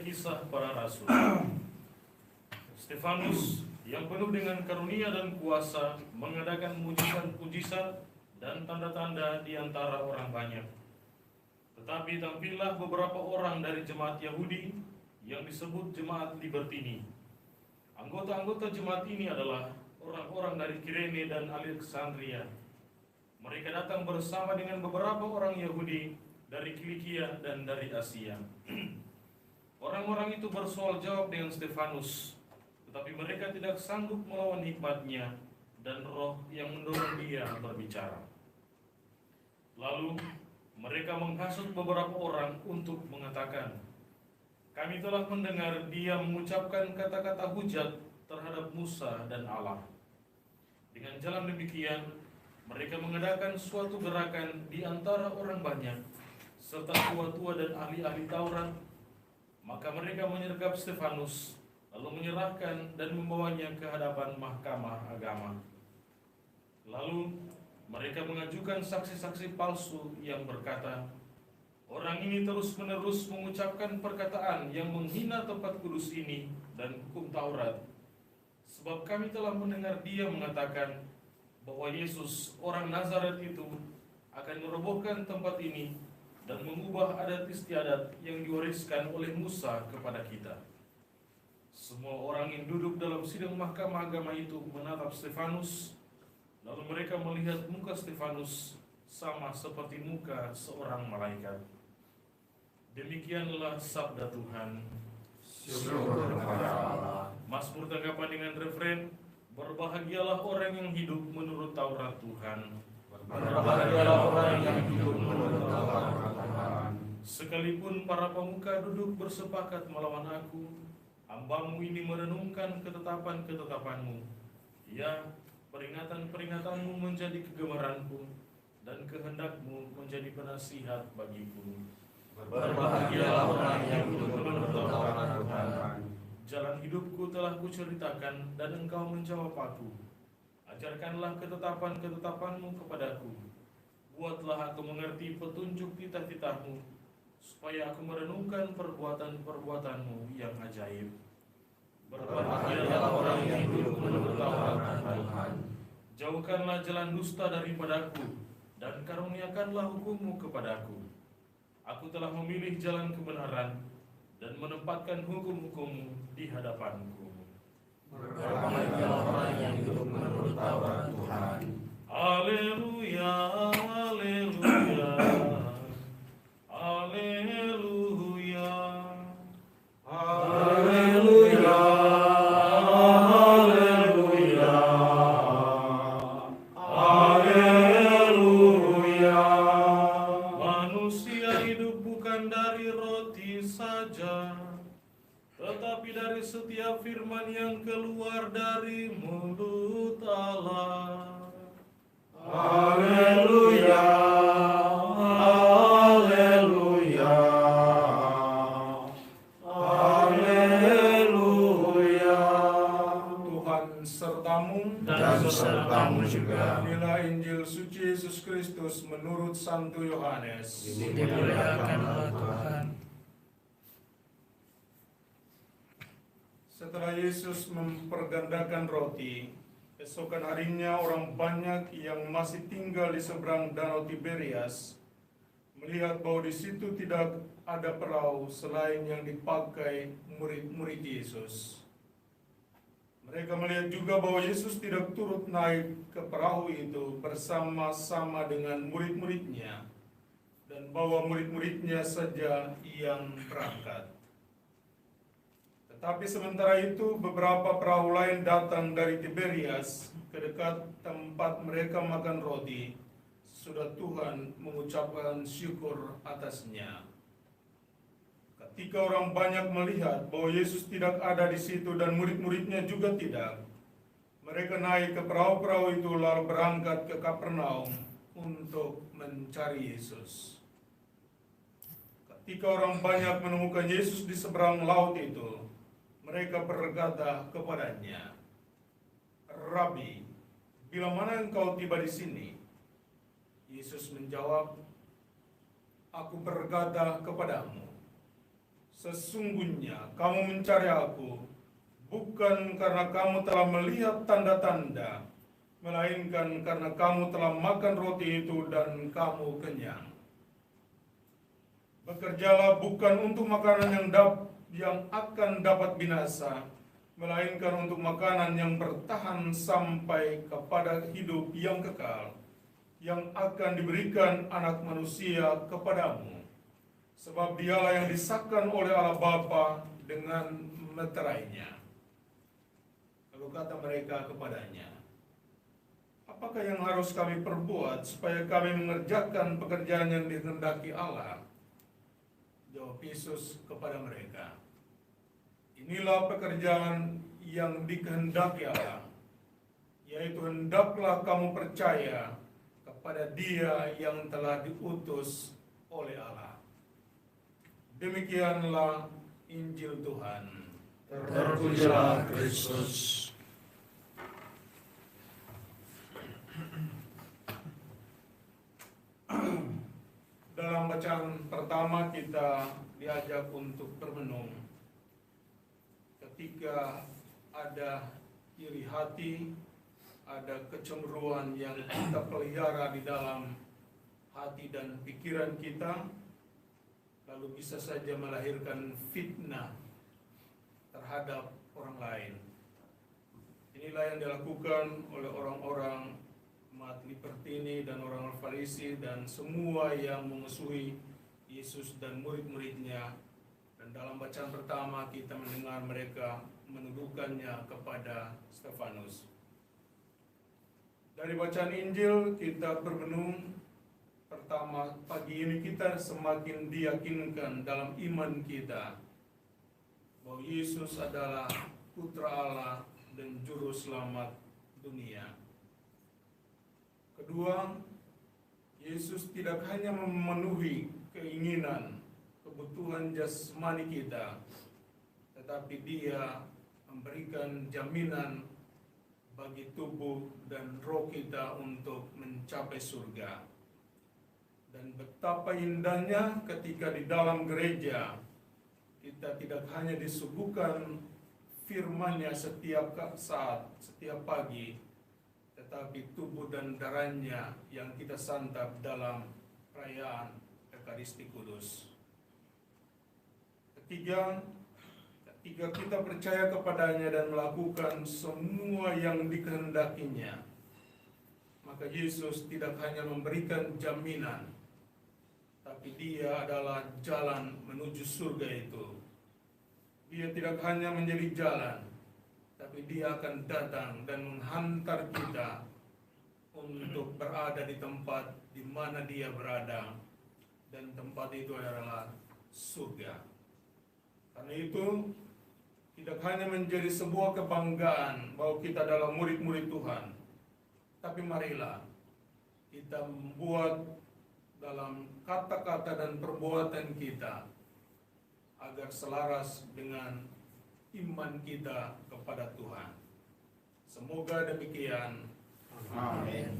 Kisah Para Rasul. Stefanus yang penuh dengan karunia dan kuasa mengadakan mujizat-mujizat dan tanda-tanda di antara orang banyak. Tetapi tampillah beberapa orang dari jemaat Yahudi yang disebut jemaat Libertini. Anggota-anggota jemaat ini adalah orang-orang dari Kirene dan Alexandria. Mereka datang bersama dengan beberapa orang Yahudi dari Kilikia dan dari Asia. Orang-orang itu bersoal jawab dengan Stefanus, tetapi mereka tidak sanggup melawan hikmatnya dan roh yang mendorong dia berbicara. Lalu mereka menghasut beberapa orang untuk mengatakan, "Kami telah mendengar dia mengucapkan kata-kata hujat terhadap Musa dan Allah." Dengan jalan demikian, mereka mengadakan suatu gerakan di antara orang banyak, serta tua-tua dan ahli-ahli Taurat. Maka mereka menyergap Stefanus, lalu menyerahkan dan membawanya ke hadapan mahkamah agama. Lalu mereka mengajukan saksi-saksi palsu yang berkata, "Orang ini terus-menerus mengucapkan perkataan yang menghina tempat kudus ini dan hukum Taurat. Sebab kami telah mendengar dia mengatakan bahwa Yesus, orang Nazaret itu, akan merobohkan tempat ini dan mengubah adat istiadat yang diwariskan oleh Musa kepada kita." Semua orang yang duduk dalam sidang mahkamah agama itu menatap Stefanus, lalu mereka melihat muka Stefanus sama seperti muka seorang malaikat. Demikianlah sabda Tuhan. Syukur kepada Allah. Mazmur tanggapan dengan referen, "Berbahagialah orang yang hidup menurut Taurat Tuhan." Berbahagialah orang yang hidup menurut Taurat Tuhan. Sekalipun para pemuka duduk bersepakat melawan aku, hambamu ini merenungkan ketetapan-ketetapanmu. Ya, peringatan-peringatanmu menjadi kegemaranku, dan kehendakmu menjadi penasihat bagiku. Berbahagialah orang yang hidup menurut Taurat Tuhan. Jalan hidupku telah kuceritakan, dan engkau menjawab aku. Ajarkanlah ketetapan-ketetapanmu kepadaku. Buatlah aku mengerti petunjuk titah-titahmu, supaya aku merenungkan perbuatan-perbuatanmu yang ajaib. Berbahagialah orang yang hidup menurut Taurat Tuhan. Jauhkanlah jalan dusta daripadaku, dan karuniakanlah hukum-Mu kepadaku. Aku telah memilih jalan kebenaran, dan menempatkan hukum-hukum-Mu di hadapanku. Berbahagialah orang yang hidup menurut Taurat Tuhan. Haleluya, haleluya, haleluya, Haleluya, haleluya, haleluya. Manusia hidup bukan dari roti saja, tetapi dari setiap firman yang keluar dari mulut Allah. Haleluya, haleluya, haleluya. Tuhan sertamu Dan sertamu juga. Inilah Injil suci Yesus Kristus menurut Santo Yohanes. Dimuliakanlah Tuhan. Setelah Yesus mempergandakan roti, esokan harinya orang banyak yang masih tinggal di seberang Danau Tiberias melihat bahwa di situ tidak ada perahu selain yang dipakai murid-murid Yesus. Mereka melihat juga bahwa Yesus tidak turut naik ke perahu itu bersama-sama dengan murid-muridnya, dan bahwa murid-muridnya saja yang berangkat. Tetapi sementara itu beberapa perahu lain datang dari Tiberias ke dekat tempat mereka makan roti. Sudah Tuhan mengucapkan syukur atasnya. Ketika orang banyak melihat bahwa Yesus tidak ada di situ dan murid-muridnya juga tidak, mereka naik ke perahu-perahu itu lalu berangkat ke Kapernaum untuk mencari Yesus. Ketika orang banyak menemukan Yesus di seberang laut itu, mereka berkata kepadanya, "Rabi, bila mana engkau tiba di sini?" Yesus menjawab, "Aku berkata kepadamu, Sesungguhnya kamu mencari aku, bukan karena kamu telah melihat tanda-tanda, melainkan karena kamu telah makan roti itu dan kamu kenyang. Bekerjalah bukan untuk makanan yang akan dapat binasa, melainkan untuk makanan yang bertahan sampai kepada hidup yang kekal, yang akan diberikan Anak Manusia kepadamu. Sebab dialah yang disahkan oleh Allah Bapa dengan meterainya. Lalu kata mereka kepadanya, apakah yang harus kami perbuat supaya kami mengerjakan pekerjaan yang dikehendaki Allah? Jawab Yesus kepada mereka, inilah pekerjaan yang dikehendaki Allah, yaitu hendaklah kamu percaya kepada Dia yang telah diutus oleh Allah. Demikianlah Injil Tuhan. Terpujilah Kristus. Dalam bacaan pertama kita diajak untuk bermenung. Ketika ada iri hati, ada kecemburuan yang kita pelihara di dalam hati dan pikiran kita, lalu bisa saja melahirkan fitnah terhadap orang lain. Inilah yang dilakukan oleh orang-orang umat Libertini dan orang Farisi dan semua yang memusuhi Yesus dan murid-muridnya. Dan dalam bacaan pertama kita mendengar mereka menuduhkannya kepada Stefanus. Dari bacaan Injil kita bermenung. Pertama, pagi ini kita semakin diyakinkan dalam iman kita bahwa Yesus adalah Putra Allah dan Juru Selamat dunia. Kedua, Yesus tidak hanya memenuhi keinginan, kebutuhan jasmani kita, tetapi Dia memberikan jaminan bagi tubuh dan roh kita untuk mencapai surga. Dan betapa indahnya ketika di dalam gereja kita tidak hanya disuguhkan firman-Nya setiap saat, setiap pagi, tetapi tubuh dan darah-Nya yang kita santap dalam perayaan Ekaristi Kudus. Ketiga, ketika kita percaya kepadanya dan melakukan semua yang dikehendaki-Nya, maka Yesus tidak hanya memberikan jaminan, tapi Dia adalah jalan menuju surga itu. Dia tidak hanya menjadi jalan, tapi Dia akan datang dan menghantar kita untuk berada di tempat di mana Dia berada, dan tempat itu adalah surga. Karena itu, tidak hanya menjadi sebuah kebanggaan bahwa kita adalah murid-murid Tuhan, tapi marilah kita membuat dalam kata-kata dan perbuatan kita agar selaras dengan iman kita kepada Tuhan. Semoga demikian. Amin.